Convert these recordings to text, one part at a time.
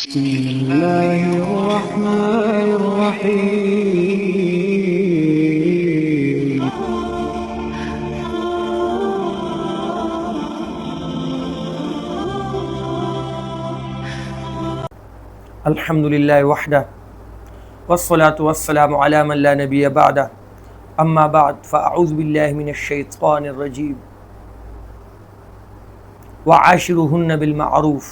بسم الله الرحمن الرحيم. الحمد لله وحده والصلاة والسلام على من لا نبي بعده أما بعد فأعوذ بالله من الشيطان الرجيم وعاشرهن بالمعروف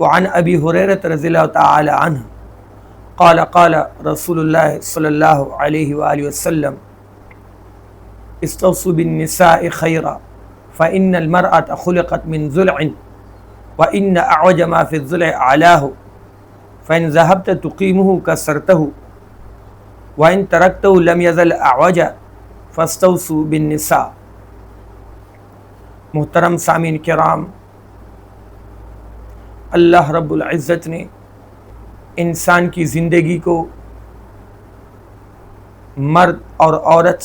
وعن أبي هريرة رضي الله تعالى عنه قال قال رسول الله صلى الله عليه وآله وسلم استوصوا بالنساء خيرا فإن المرأة خلقت من ضلع وإن أعوج ما في الضلع أعلاه فإن ذهبت تقيمه كسرته وإن تركته لم يزل أعوجا فاستوصوا بالنساء. محترم سامعین کرام، اللہ رب العزت نے انسان کی زندگی کو مرد اور عورت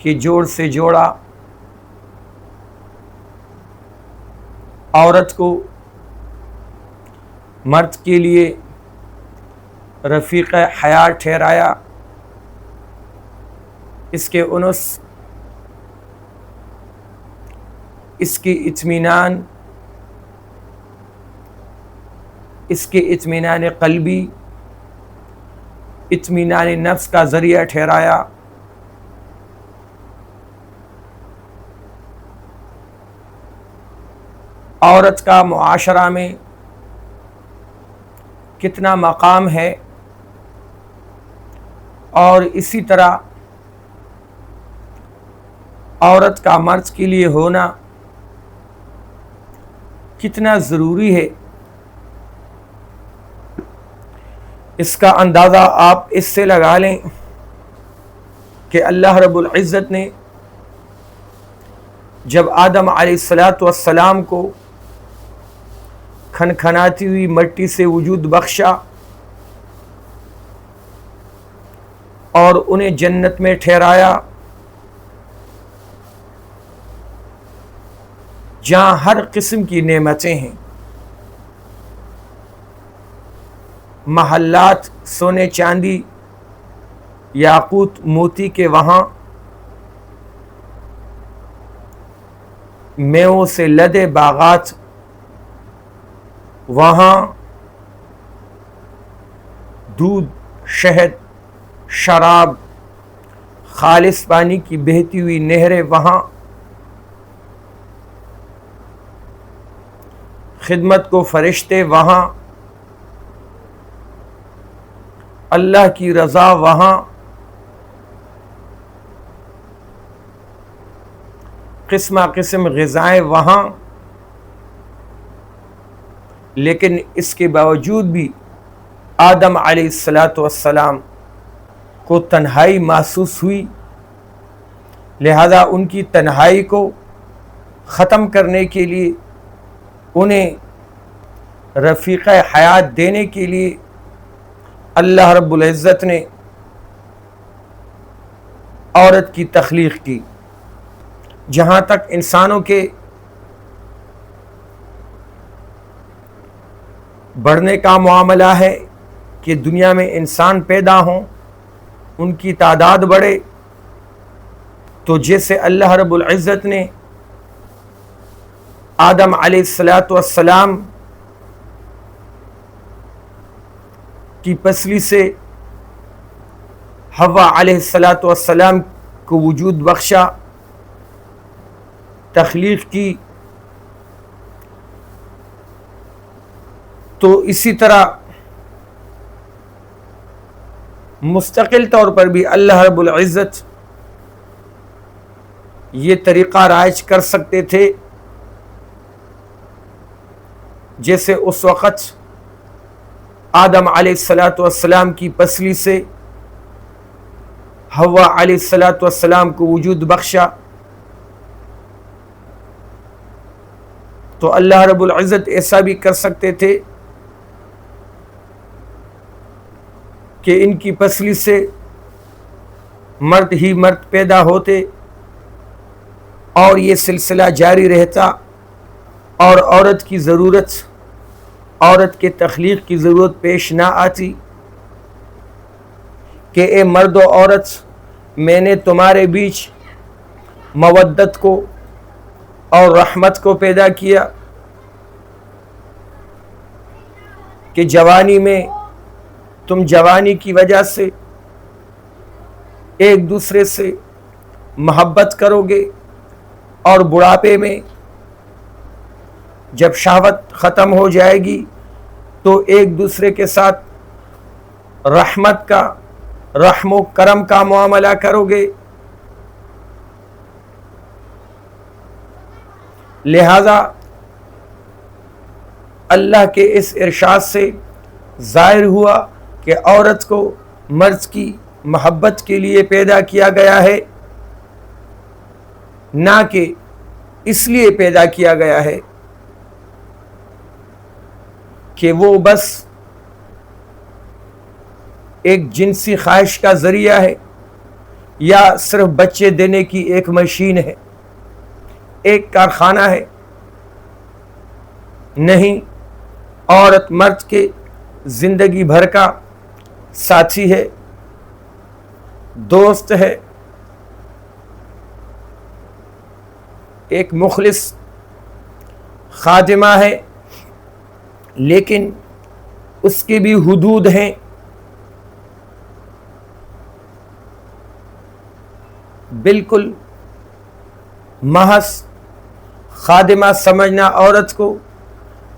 کے جوڑ سے جوڑا. عورت کو مرد کے لیے رفیق حیات ٹھہرایا. اس کے انس، اس کی اطمینان، اس کے اطمینان قلبی، اطمینان نفس کا ذریعہ ٹھہرایا. عورت کا معاشرہ میں کتنا مقام ہے، اور اسی طرح عورت کا مرد کے لیے ہونا کتنا ضروری ہے، اس کا اندازہ آپ اس سے لگا لیں کہ اللہ رب العزت نے جب آدم علیہ السلام کو کھنکھناتی ہوئی مٹی سے وجود بخشا اور انہیں جنت میں ٹھہرایا، جہاں ہر قسم کی نعمتیں ہیں، محلات سونے چاندی یاقوت موتی کے وہاں، میووں سے لدے باغات وہاں، دودھ، شہد، شراب، خالص پانی کی بہتی ہوئی نہریں وہاں، خدمت کو فرشتے وہاں، اللہ کی رضا وہاں، قسم قسم غذائیں وہاں. لیکن اس کے باوجود بھی آدم علیہ السلام کو تنہائی محسوس ہوئی، لہذا ان کی تنہائی کو ختم کرنے کے لیے، انہیں رفیق حیات دینے کے لیے اللہ رب العزت نے عورت کی تخلیق کی. جہاں تک انسانوں کے بڑھنے کا معاملہ ہے کہ دنیا میں انسان پیدا ہوں، ان کی تعداد بڑھے، تو جیسے اللہ رب العزت نے آدم علیہ السلام کی پسلی سے حوا علیہ السلام کو وجود بخشا، تخلیق کی، تو اسی طرح مستقل طور پر بھی اللہ رب العزت یہ طریقہ رائج کر سکتے تھے. جیسے اس وقت آدم علیہ السلام کی پسلی سے حوا علیہ السلام کو وجود بخشا، تو اللہ رب العزت ایسا بھی کر سکتے تھے کہ ان کی پسلی سے مرد ہی مرد پیدا ہوتے اور یہ سلسلہ جاری رہتا اور عورت کی ضرورت، عورت کے تخلیق کی ضرورت پیش نہ آتی کہ اے مرد و عورت، میں نے تمہارے بیچ مودت کو اور رحمت کو پیدا کیا کہ جوانی میں تم جوانی کی وجہ سے ایک دوسرے سے محبت کرو گے، اور بڑھاپے میں جب شہوت ختم ہو جائے گی تو ایک دوسرے کے ساتھ رحمت کا، رحم و کرم کا معاملہ کرو گے۔ لہذا اللہ کے اس ارشاد سے ظاہر ہوا کہ عورت کو مرد کی محبت کے لیے پیدا کیا گیا ہے، نہ کہ اس لیے پیدا کیا گیا ہے کہ وہ بس ایک جنسی خواہش کا ذریعہ ہے یا صرف بچے دینے کی ایک مشین ہے، ایک کارخانہ ہے۔ نہیں، عورت مرد کے زندگی بھر کا ساتھی ہے، دوست ہے، ایک مخلص خادمہ ہے، لیکن اس کی بھی حدود ہیں۔ بالکل محض خادمہ سمجھنا عورت کو،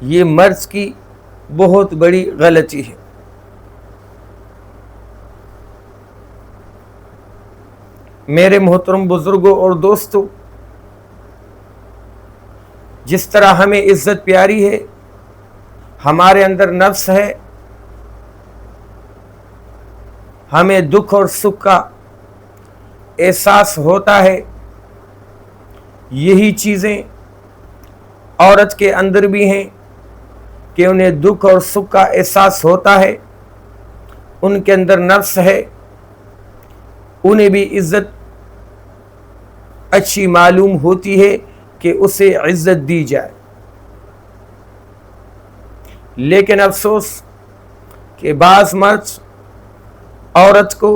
یہ مرد کی بہت بڑی غلطی ہے۔ میرے محترم بزرگوں اور دوستوں، جس طرح ہمیں عزت پیاری ہے، ہمارے اندر نفس ہے، ہمیں دکھ اور سکھ کا احساس ہوتا ہے، یہی چیزیں عورت کے اندر بھی ہیں کہ انہیں دکھ اور سکھ کا احساس ہوتا ہے، ان کے اندر نفس ہے، انہیں بھی عزت اچھی معلوم ہوتی ہے کہ اسے عزت دی جائے۔ لیکن افسوس کہ بعض مرد عورت کو،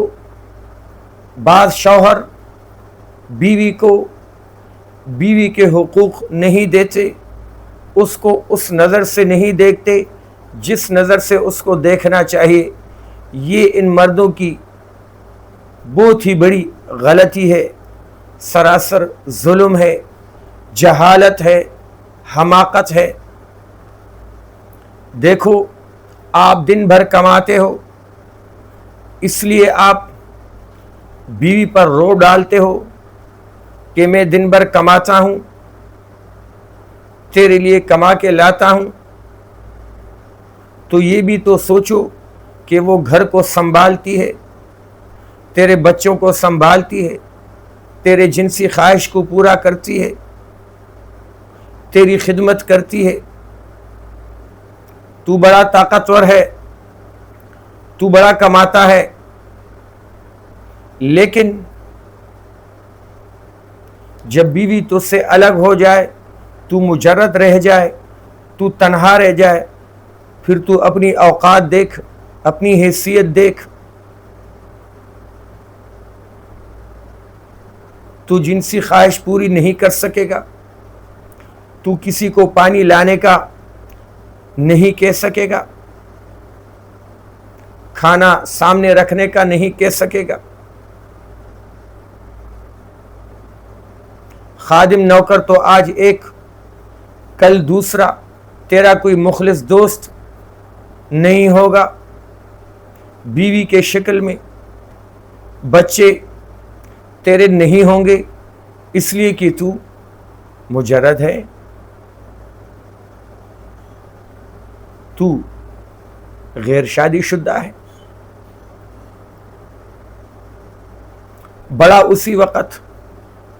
بعض شوہر بیوی کو بیوی کے حقوق نہیں دیتے، اس کو اس نظر سے نہیں دیکھتے جس نظر سے اس کو دیکھنا چاہیے۔ یہ ان مردوں کی بہت ہی بڑی غلطی ہے، سراسر ظلم ہے، جہالت ہے، حماقت ہے۔ دیکھو، آپ دن بھر کماتے ہو، اس لیے آپ بیوی پر رو ڈالتے ہو کہ میں دن بھر کماتا ہوں، تیرے لیے کما کے لاتا ہوں، تو یہ بھی تو سوچو کہ وہ گھر کو سنبھالتی ہے، تیرے بچوں کو سنبھالتی ہے، تیرے جنسی خواہش کو پورا کرتی ہے، تیری خدمت کرتی ہے۔ تو بڑا طاقتور ہے، تو بڑا کماتا ہے، لیکن جب بیوی تجھ سے الگ ہو جائے، تو مجرد رہ جائے، تو تنہا رہ جائے، پھر تو اپنی اوقات دیکھ، اپنی حیثیت دیکھ۔ تو جنسی خواہش پوری نہیں کر سکے گا، تو کسی کو پانی لانے کا نہیں کہہ سکے گا، کھانا سامنے رکھنے کا نہیں کہہ سکے گا۔ خادم نوکر تو آج ایک، کل دوسرا، تیرا کوئی مخلص دوست نہیں ہوگا۔ بیوی کے شکل میں بچے تیرے نہیں ہوں گے، اس لیے کہ تو مجرد ہے، تو غیر شادی شدہ ہے۔ بڑا اسی وقت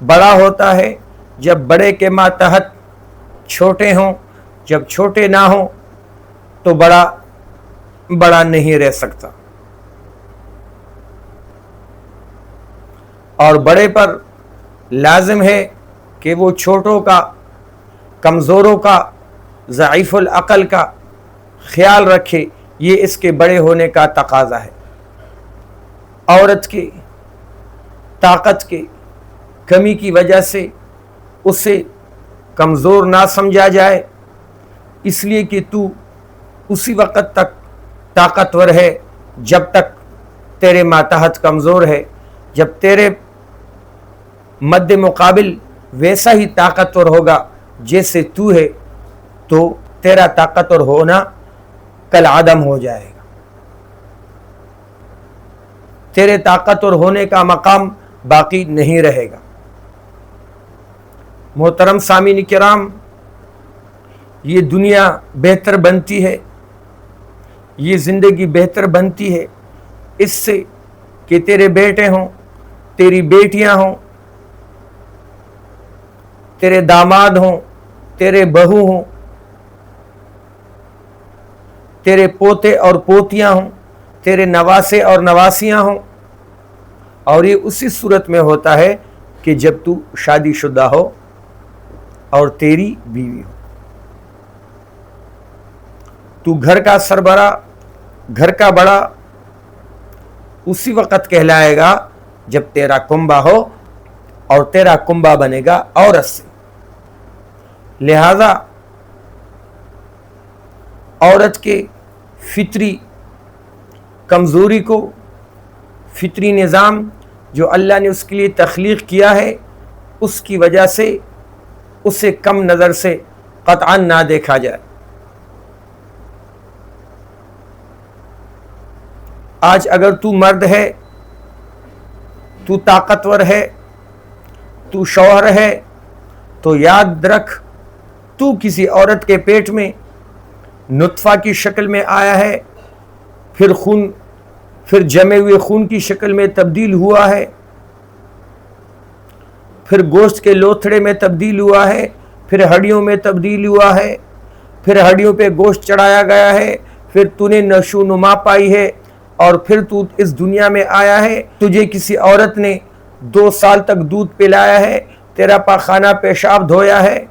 بڑا ہوتا ہے جب بڑے کے ماتحت چھوٹے ہوں، جب چھوٹے نہ ہوں تو بڑا بڑا نہیں رہ سکتا، اور بڑے پر لازم ہے کہ وہ چھوٹوں کا کمزوروں کا، ضعیف العقل کا خیال رکھے، یہ اس کے بڑے ہونے کا تقاضا ہے۔ عورت کے طاقت کے کمی کی وجہ سے اسے کمزور نہ سمجھا جائے، اس لیے کہ تو اسی وقت تک طاقتور ہے جب تک تیرے ماتحت کمزور ہے۔ جب تیرے مد مقابل ویسا ہی طاقتور ہوگا جیسے تو ہے تو تیرا طاقتور ہونا کل عدم ہو جائے گا، تیرے طاقتور ہونے کا مقام باقی نہیں رہے گا۔ محترم سامعین کرام، یہ دنیا بہتر بنتی ہے، یہ زندگی بہتر بنتی ہے اس سے کہ تیرے بیٹے ہوں، تیری بیٹیاں ہوں، تیرے داماد ہوں، تیرے بہو ہوں، تیرے پوتے اور پوتیاں ہوں، تیرے نواسے اور نواسیاں ہوں۔ اور یہ اسی صورت میں ہوتا ہے کہ جب تو شادی شدہ ہو اور تیری بیوی ہو۔ تو گھر کا سربراہ، گھر کا بڑا اسی وقت کہلائے گا جب تیرا کنبہ ہو، اور تیرا کنبہ بنے گا عورت سے۔ لہذا عورت کے فطری کمزوری کو، فطری نظام جو اللہ نے اس کے لیے تخلیق کیا ہے، اس کی وجہ سے اسے کم نظر سے قطعاً نہ دیکھا جائے۔ آج اگر تو مرد ہے، تو طاقتور ہے، تو شوہر ہے، تو یاد رکھ تو کسی عورت کے پیٹ میں نطفہ کی شکل میں آیا ہے، پھر جمے ہوئے خون کی شکل میں تبدیل ہوا ہے، پھر گوشت کے لوتھڑے میں تبدیل ہوا ہے، پھر ہڈیوں میں تبدیل ہوا ہے، پھر ہڈیوں پہ گوشت چڑھایا گیا ہے، پھر تو نے نشو و نما پائی ہے، اور پھر تو اس دنیا میں آیا ہے۔ تجھے کسی عورت نے 2 سال تک دودھ پلایا ہے، تیرا پاخانہ پیشاب دھویا ہے،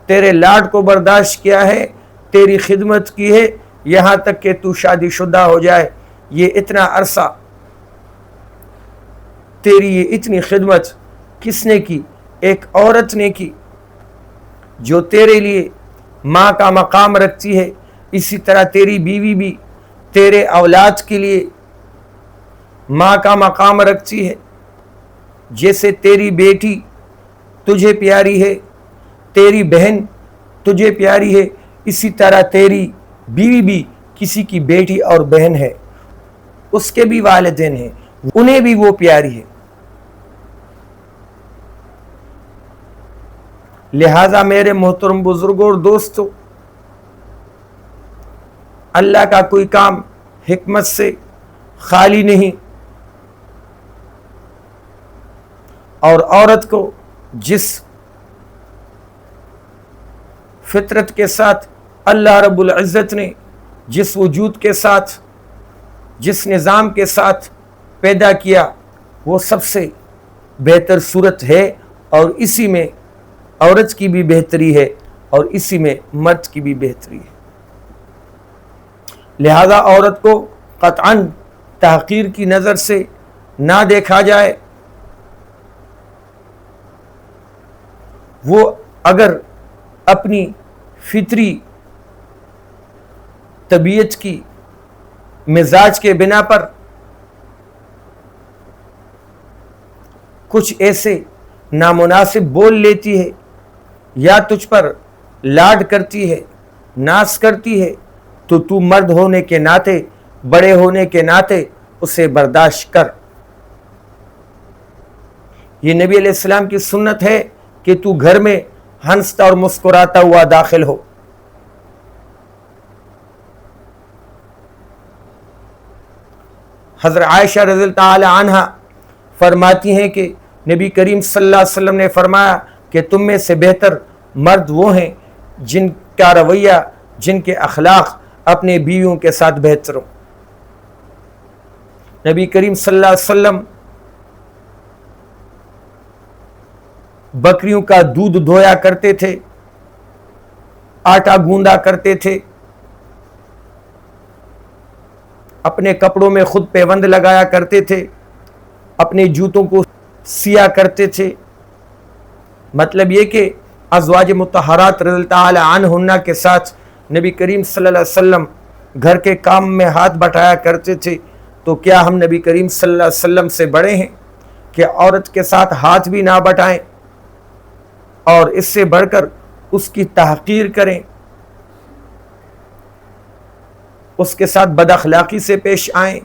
تیرے لاڈ کو برداشت کیا ہے، تیری خدمت کی ہے، یہاں تک کہ تو شادی شدہ ہو جائے۔ یہ اتنا عرصہ تیری یہ اتنی خدمت کس نے کی؟ ایک عورت نے کی، جو تیرے لیے ماں کا مقام رکھتی ہے۔ اسی طرح تیری بیوی بھی تیرے اولاد کے لیے ماں کا مقام رکھتی ہے۔ جیسے تیری بیٹی تجھے پیاری ہے، تیری بہن تجھے پیاری ہے، اسی طرح تیری بیوی بھی کسی کی بیٹی اور بہن ہے، اس کے بھی والدین ہیں، انہیں بھی وہ پیاری ہے۔ لہذا میرے محترم بزرگوں اور دوستو، اللہ کا کوئی کام حکمت سے خالی نہیں، اور عورت کو جس فطرت کے ساتھ اللہ رب العزت نے، جس وجود کے ساتھ، جس نظام کے ساتھ پیدا کیا، وہ سب سے بہتر صورت ہے، اور اسی میں عورت کی بھی بہتری ہے اور اسی میں مرد کی بھی بہتری ہے۔ لہذا عورت کو قطعاً تحقیر کی نظر سے نہ دیکھا جائے۔ وہ اگر اپنی فطری طبیعت کی مزاج کے بنا پر کچھ ایسے نامناسب بول لیتی ہے، یا تجھ پر لاڈ کرتی ہے، ناز کرتی ہے، تو تو مرد ہونے کے ناطے، بڑے ہونے کے ناطے اسے برداشت کر۔ یہ نبی علیہ السلام کی سنت ہے کہ تو گھر میں ہنستا اور مسکراتا ہوا داخل ہو۔ حضرت عائشہ رضی اللہ تعالی عنہا فرماتی ہیں کہ نبی کریم صلی اللہ علیہ وسلم نے فرمایا کہ تم میں سے بہتر مرد وہ ہیں جن کا رویہ، جن کے اخلاق اپنے بیویوں کے ساتھ بہتر ہو۔ نبی کریم صلی اللہ علیہ وسلم بکریوں کا دودھ دھویا کرتے تھے، آٹا گوندا کرتے تھے، اپنے کپڑوں میں خود پیوند لگایا کرتے تھے، اپنے جوتوں کو سیا کرتے تھے۔ مطلب یہ کہ ازواج مطہرات رضی اللہ تعالی عنہن کے ساتھ نبی کریم صلی اللہ علیہ وسلم گھر کے کام میں ہاتھ بٹایا کرتے تھے، تو کیا ہم نبی کریم صلی اللہ علیہ وسلم سے بڑے ہیں کہ عورت کے ساتھ ہاتھ بھی نہ بٹائیں اور اس سے بڑھ کر اس کی تحقیر کریں، اس کے ساتھ بد اخلاقی سے پیش آئیں؟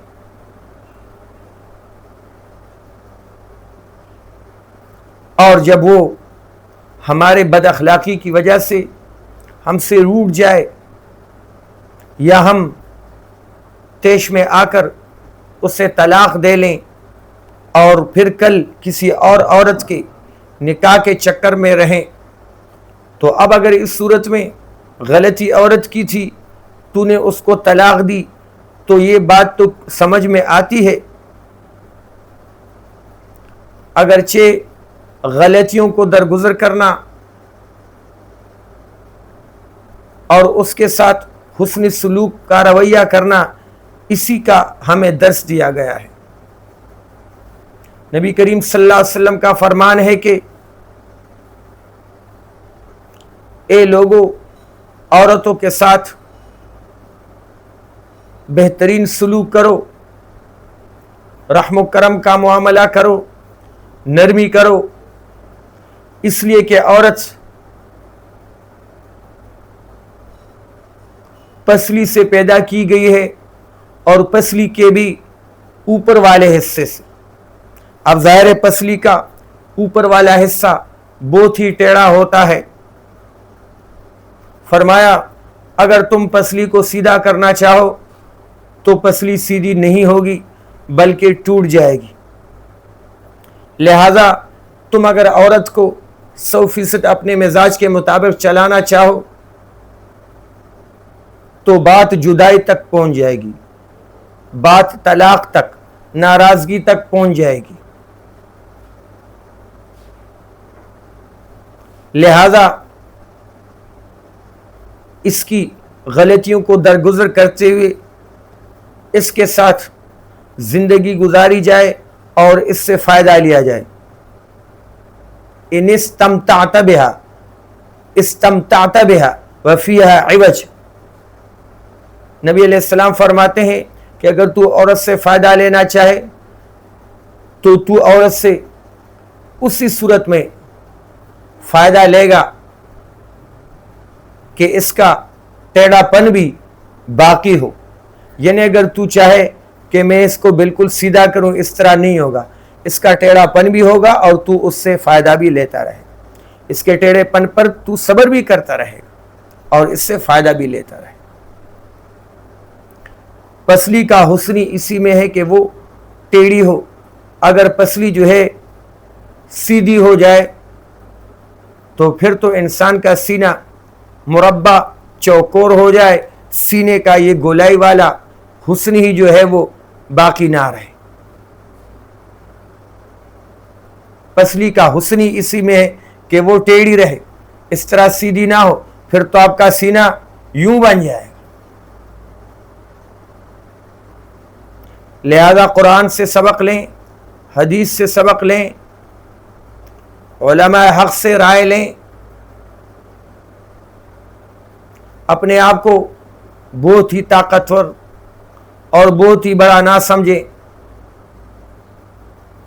اور جب وہ ہمارے بد اخلاقی کی وجہ سے ہم سے روٹھ جائے یا ہم طیش میں آ کر اسے طلاق دے لیں اور پھر کل کسی اور عورت کے نکاح کے چکر میں رہیں، تو اب اگر اس صورت میں غلطی عورت کی تھی، تو نے اس کو طلاق دی، تو یہ بات تو سمجھ میں آتی ہے۔ اگرچہ غلطیوں کو درگزر کرنا اور اس کے ساتھ حسن سلوک کا رویہ کرنا، اسی کا ہمیں درس دیا گیا ہے۔ نبی کریم صلی اللہ علیہ وسلم کا فرمان ہے کہ اے لوگو، عورتوں کے ساتھ بہترین سلوک کرو، رحم و کرم کا معاملہ کرو، نرمی کرو، اس لیے کہ عورت پسلی سے پیدا کی گئی ہے اور پسلی کے بھی اوپر والے حصے سے۔ اب ظاہر پسلی کا اوپر والا حصہ بہت ہی ٹیڑھا ہوتا ہے۔ فرمایا اگر تم پسلی کو سیدھا کرنا چاہو تو پسلی سیدھی نہیں ہوگی بلکہ ٹوٹ جائے گی۔ لہذا تم اگر عورت کو 100% اپنے مزاج کے مطابق چلانا چاہو تو بات جدائی تک پہنچ جائے گی، بات طلاق تک، ناراضگی تک پہنچ جائے گی۔ لہذا اس کی غلطیوں کو درگزر کرتے ہوئے اس کے ساتھ زندگی گزاری جائے اور اس سے فائدہ لیا جائے۔ ان استمتعت بها وفیہا عوج، نبی علیہ السلام فرماتے ہیں کہ اگر تو عورت سے فائدہ لینا چاہے تو تو عورت سے اسی صورت میں فائدہ لے گا کہ اس کا ٹیڑھا پن بھی باقی ہو۔ یعنی اگر تو چاہے کہ میں اس کو بالکل سیدھا کروں، اس طرح نہیں ہوگا، اس کا ٹیڑھا پن بھی ہوگا اور تو اس سے فائدہ بھی لیتا رہے گا، اس کے ٹیڑھے پن پر تو صبر بھی کرتا رہے گا اور اس سے فائدہ بھی لیتا رہے گا۔ پسلی کا حسنی اسی میں ہے کہ وہ ٹیڑھی ہو۔ اگر پسلی جو ہے سیدھی ہو جائے تو پھر تو انسان کا سینہ مربع چوکور ہو جائے، سینے کا یہ گولائی والا حسن ہی جو ہے وہ باقی نہ رہے۔ پسلی کا حسنی اسی میں ہے کہ وہ ٹیڑھی رہے، اس طرح سیدھی نہ ہو، پھر تو آپ کا سینہ یوں بن جائے۔ لہذا قرآن سے سبق لیں، حدیث سے سبق لیں، علماء حق سے رائے لیں، اپنے آپ کو بہت ہی طاقتور اور بہت ہی بڑا نہ سمجھیں۔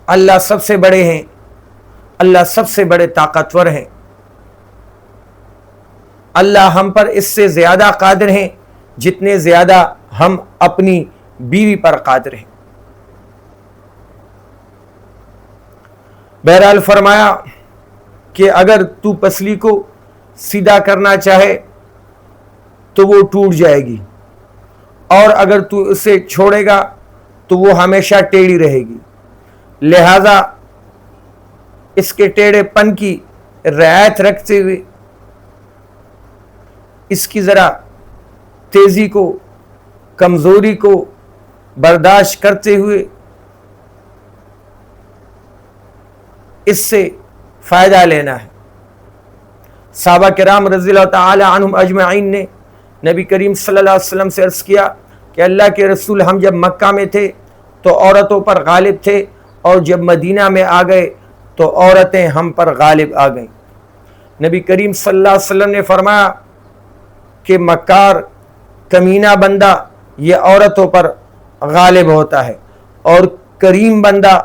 اللہ سب سے بڑے ہیں، اللہ سب سے بڑے طاقتور ہیں، اللہ ہم پر اس سے زیادہ قادر ہیں جتنے زیادہ ہم اپنی بیوی پر قادر ہیں۔ بہرحال فرمایا کہ اگر تو پسلی کو سیدھا کرنا چاہے تو وہ ٹوٹ جائے گی، اور اگر تو اسے چھوڑے گا تو وہ ہمیشہ ٹیڑھی رہے گی۔ لہذا اس کے ٹیڑھے پن کی رعایت رکھتے ہوئے، اس کی ذرا تیزی کو، کمزوری کو برداشت کرتے ہوئے اس سے فائدہ لینا ہے۔ صحابہ کرام رضی اللہ تعالی عنہم اجمعین نے نبی کریم صلی اللہ علیہ وسلم سے عرض کیا کہ اللہ کے رسول، ہم جب مکہ میں تھے تو عورتوں پر غالب تھے، اور جب مدینہ میں آ گئے تو عورتیں ہم پر غالب آ گئیں۔ نبی کریم صلی اللہ علیہ وسلم نے فرمایا کہ مکار کمینہ بندہ یہ عورتوں پر غالب ہوتا ہے، اور کریم بندہ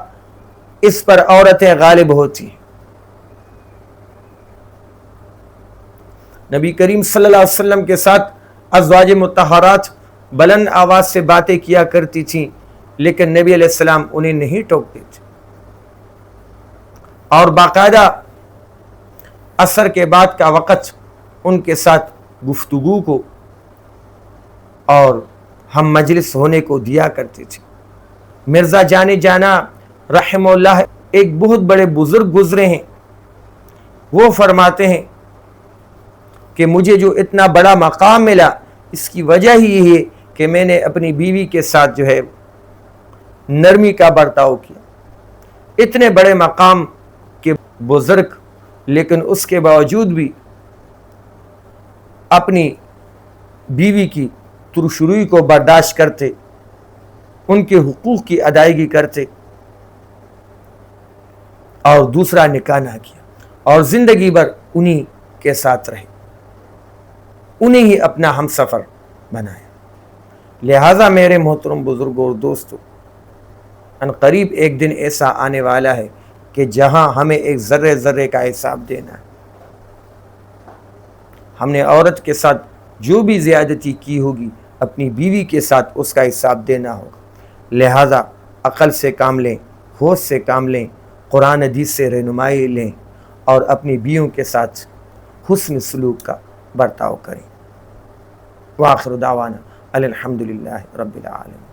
اس پر عورتیں غالب ہوتی ہیں۔ نبی کریم صلی اللہ علیہ وسلم کے ساتھ ازواج مطہرات بلند آواز سے باتیں کیا کرتی تھیں، لیکن نبی علیہ السلام انہیں نہیں ٹوکتے تھے، اور باقاعدہ عصر کے بعد کا وقت ان کے ساتھ گفتگو کو اور ہم مجلس ہونے کو دیا کرتے تھے۔ مرزا جان جانا رحمہ اللہ ایک بہت بڑے بزرگ گزرے ہیں، وہ فرماتے ہیں کہ مجھے جو اتنا بڑا مقام ملا اس کی وجہ ہی یہ ہے کہ میں نے اپنی بیوی کے ساتھ جو ہے نرمی کا برتاؤ کیا۔ اتنے بڑے مقام کے بزرگ لیکن اس کے باوجود بھی اپنی بیوی کی ترشروئی کو برداشت کرتے، ان کے حقوق کی ادائیگی کرتے، اور دوسرا نکاح نہ کیا، اور زندگی بھر انہی کے ساتھ رہے، انہیں ہی اپنا ہم سفر بنایا۔ لہٰذا میرے محترم بزرگوں اور دوستوں، ان قریب ایک دن ایسا آنے والا ہے کہ جہاں ہمیں ایک ذرے ذرے کا حساب دینا ہے۔ ہم نے عورت کے ساتھ جو بھی زیادتی کی ہوگی اپنی بیوی کے ساتھ اس کا حساب دینا ہوگا۔ لہٰذا عقل سے کام لیں، ہوش سے کام لیں، قرآن حدیث سے رہنمائی لیں، اور اپنی بیویوں کے ساتھ حسن سلوک کا برتاؤ کریں۔ وآخر دعوانا الحمدللہ رب العالمین۔